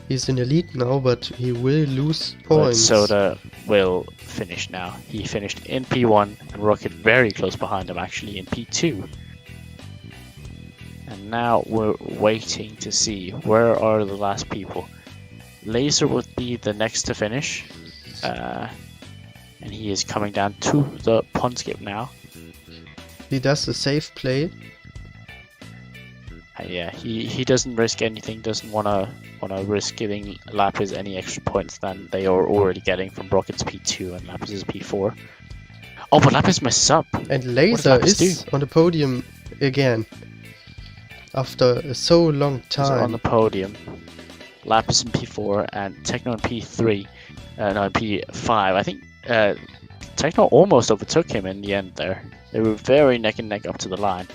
he's in elite now, but he will lose points. But Soda will finish now. He finished in P1 and Rocket very close behind him actually in P2. And now we're waiting to see where are the last people. Laser would be the next to finish. And he is coming down to the pun skip now. He does a safe play. Yeah, he doesn't risk anything. Doesn't wanna risk giving Lapis any extra points than they are already getting from Rocket's P2 and Lapis's P4. Oh, but Lapis messes up. And Laser is on the podium again. After so long time. On the podium. Lapis in P4 and Techno in P3. No, in P5. I think Techno almost overtook him in the end there. They were very neck and neck up to the line.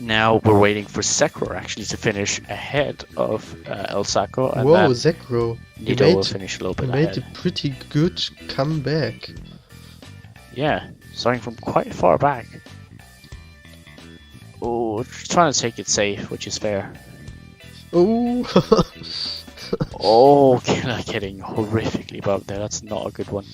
Now we're waiting for Zekro actually to finish ahead of El Saco. And whoa, Zekro. Nito will finish a little bit ahead. He made a pretty good comeback. Yeah, starting from quite far back. Oh, trying to take it safe, which is fair. Oh. Oh, Killer getting horrifically bumped there. That's not a good one.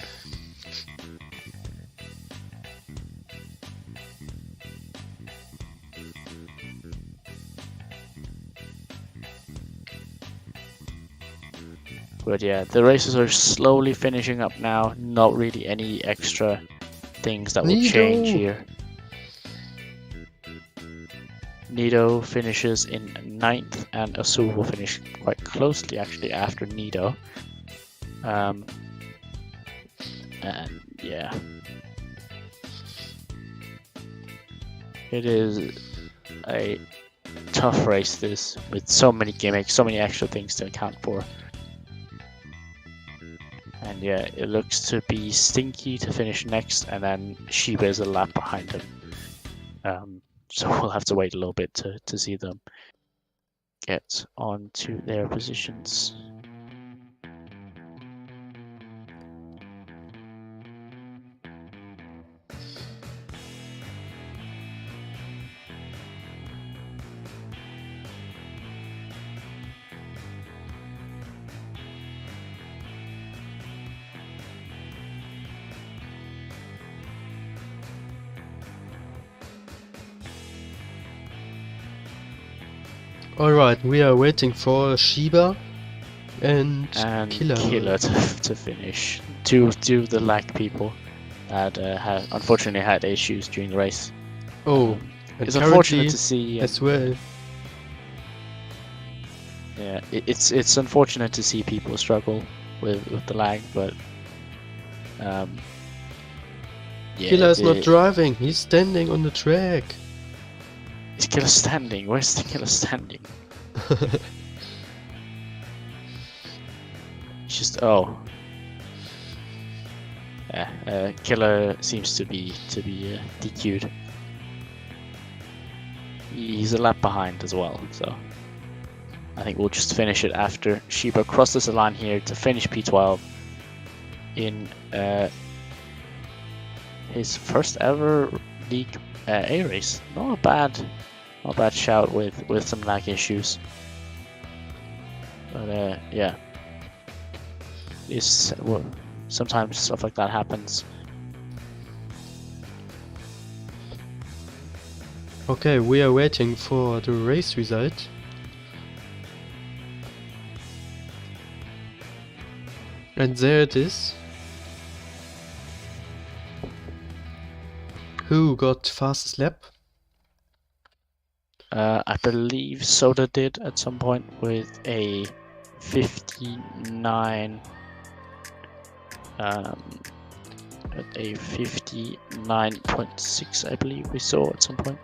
But yeah, the races are slowly finishing up now. Not really any extra things that will change here. Nido finishes in 9th, and Asul will finish quite closely actually after Nido. And yeah, it is a tough race this, with so many gimmicks, so many extra things to account for. And yeah, it looks to be Stinky to finish next, and then Shiba is a lap behind him. So we'll have to wait a little bit to see them get onto their positions. Alright, we are waiting for Shiba and Killer to finish. Two of the lag people that unfortunately had issues during the race. Oh, it's unfortunate to see as well. Yeah, it's unfortunate to see people struggle with the lag, but yeah, Killer is not driving, he's standing on the track. Is Killer standing? Where's the Killer standing? Just yeah, Killer seems to be DQ'd. He's a lap behind as well, so I think we'll just finish it after Shiba crosses the line here to finish P12 in his first ever League A race. Not a bad shout with some lag issues. But yeah, well, sometimes stuff like that happens. Okay, we are waiting for the race result. And there it is. Who got fastest lap? I believe Soda did at some point with a 59. At a 59.6, I believe we saw at some point.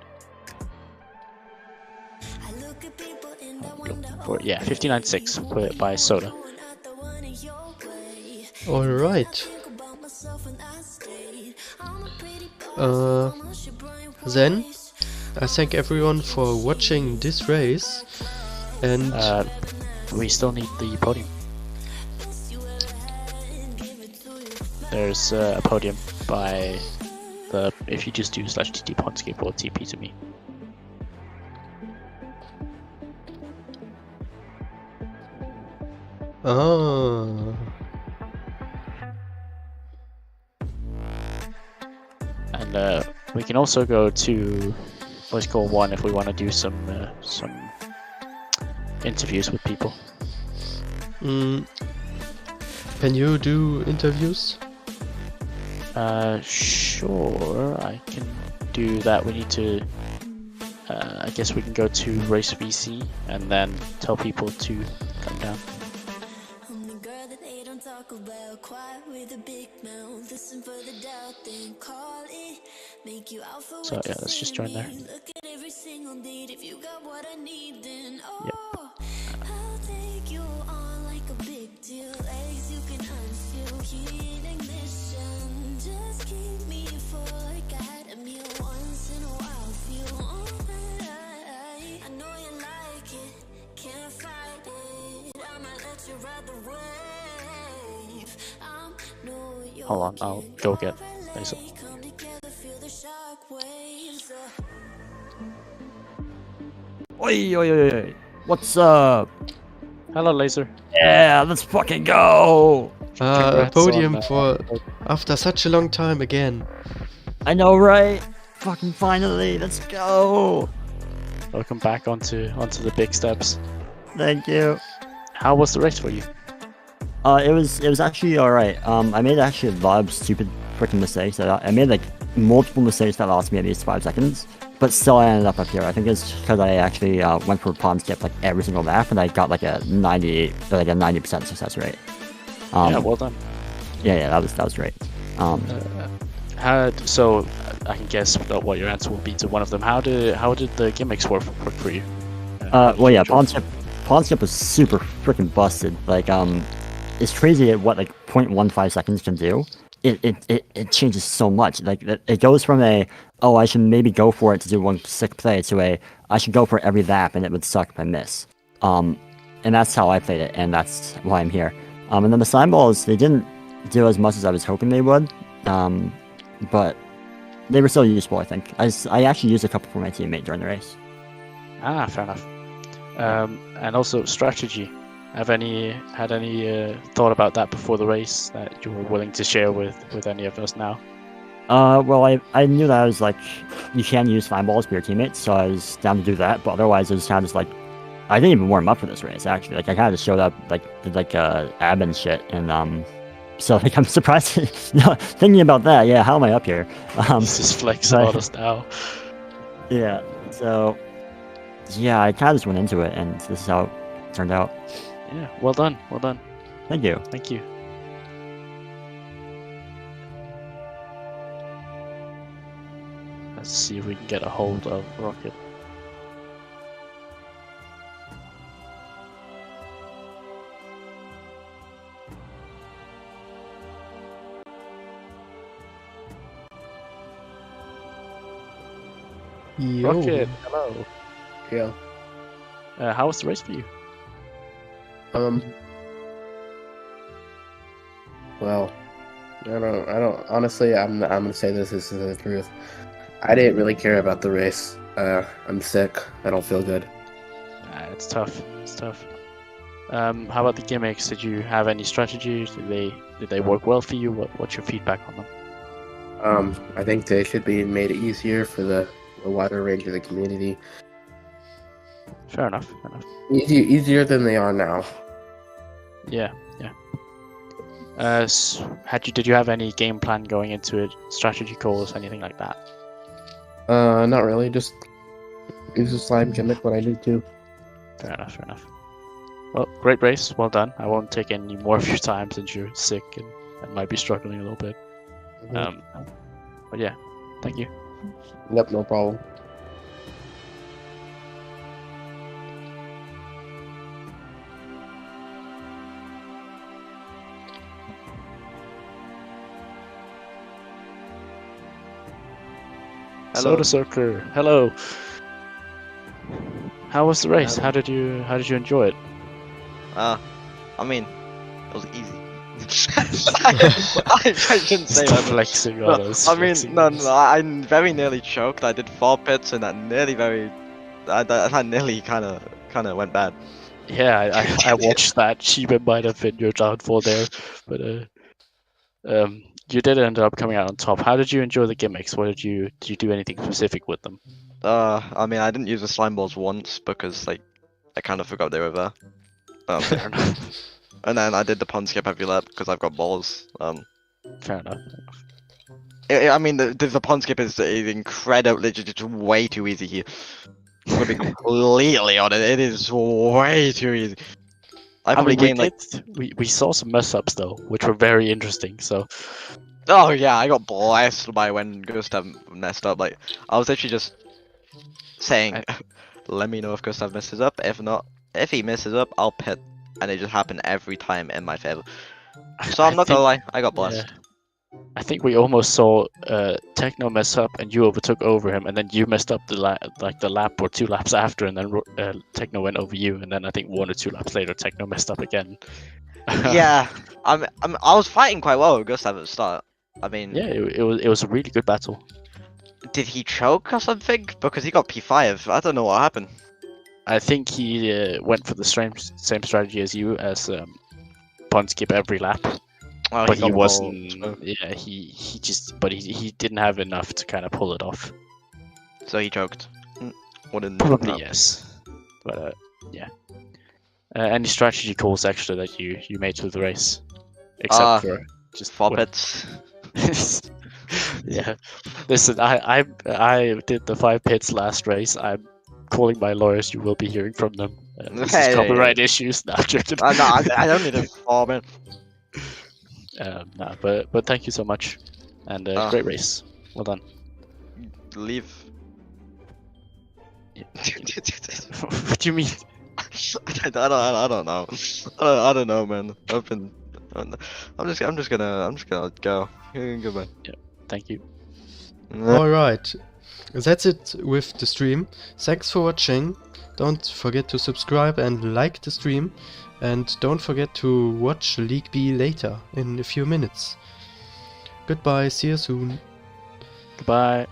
Yeah, 59.6 by Soda. Alright. Then I thank everyone for watching this race, and we still need the podium. There's a podium by the, if you just do /TT Pond Skateboard TP to me. Oh. And we can also go to voice call 1 if we want to do some interviews with people. Can you do interviews? Sure, I can do that. We need to, I guess we can go to Race VC and then tell people to come down. So yeah, let's just join there. Yep. Hold on, I'll go get Laser. Oi, oi, oi, oi. What's up? Hello, Laser. Yeah, let's fucking go! A Congrats podium on, for after such a long time again. I know, right? Fucking finally, let's go! Welcome back onto the big steps. Thank you. How was the race for you? It was actually alright. I made actually a lot of stupid freaking mistakes. I made like multiple mistakes that lost me at least 5 seconds, but still I ended up here. I think it's because I actually went for pond skip like every single lap, and I got like a 90% success rate. Yeah, well done. Yeah, that was great. So I can guess what your answer will be to one of them. How did the gimmicks work for you? Well, yeah, pond skip was super freaking busted. Like, it's crazy at what like 0.15 seconds can do. It changes so much. Like, it goes from oh, I should maybe go for it to do one sick play to I should go for every lap and it would suck if I miss. And that's how I played it, and that's why I'm here. And then the slime balls, they didn't do as much as I was hoping they would. But they were still useful, I think. I actually used a couple for my teammate during the race. Ah, fair enough. And also strategy. Had any thought about that before the race that you were willing to share with any of us now? Well, I knew that I was like, you can use slime balls for your teammates, so I was down to do that. But otherwise, it was kind of just like, I didn't even warm up for this race. Actually, like I kind of just showed up did ab and shit, and so like I'm surprised. Thinking about that, yeah, how am I up here? This is flexing on us now. Yeah, so yeah, I kind of just went into it, and this is how it turned out. Yeah, well done. Thank you. Thank you. Let's see if we can get a hold of Rocket. Yo. Rocket, hello. Yeah. How was the race for you? Well, I don't. Honestly, I'm gonna say this is the truth. I didn't really care about the race. I'm sick. I don't feel good. It's tough. How about the gimmicks? Did you have any strategies? Did they work well for you? What's your feedback on them? I think they should be made easier for the wider range of the community. Fair enough. Easier than they are now. Yeah. Did you have any game plan going into it? Strategy calls, anything like that? Not really. Just use the slime gimmick when I need to. Fair enough. Well, great race. Well done. I won't take any more of your time since you're sick and might be struggling a little bit. Mhm. But yeah, thank you. Yep, no problem. Soda Circler, hello. How was the race? How did you enjoy it? I mean, it was easy. I shouldn't say Stop that. flexing No, on us. I mean, flexing no, on us. I very nearly choked. I did 4 pits, and that nearly that nearly kind of went bad. Yeah, I watched that. Shiba might have been your downfall there, but you did end up coming out on top. How did you enjoy the gimmicks? Did you do anything specific with them? I mean, I didn't use the slime balls once because like I kind of forgot they were there. Fair enough. And then I did the pond skip every lap because I've got balls. Fair enough. I mean, the pond skip is incredibly, just way too easy here. I'm gonna be completely honest. It is way too easy. I probably gained like. We saw some mess ups though, which were very interesting. So Oh yeah, I got blessed by when Gustav messed up. Like I was actually just saying, let me know if Gustav messes up. If not, if he messes up, I'll pit, and it just happened every time in my favor. So I'm not gonna lie, I got blessed. Yeah. I think we almost saw Techno mess up, and you overtook over him, and then you messed up the lap or 2 laps after, and then Techno went over you, and then I think 1 or 2 laps later, Techno messed up again. Yeah, I was fighting quite well with Gustav at the start. I mean, Yeah, it was a really good battle. did he choke or something? Because he got P5. I don't know what happened. I think he went for the same strategy as you, as pond skip every lap. Oh, But he got wasn't. rolled, Yeah, he didn't have enough to kind of pull it off. so he choked. What a Probably no. yes, but yeah. Any strategy calls extra that you made to the race, except for just 4 winning? pits. Yeah. Listen, I did the 5 pits last race. I'm calling my lawyers. You will be hearing from them. This Hey, is copyright issues. No, I'm joking. No, I don't need a 4, man. No, but thank you so much, and great race. Well done. Leave. What do you mean? I don't know. I don't know, man. I'm just gonna go. Goodbye. Thank you. Alright, that's it with the stream. Thanks for watching. Don't forget to subscribe and like the stream. And don't forget to watch League B later in a few minutes. Goodbye, see you soon. Goodbye.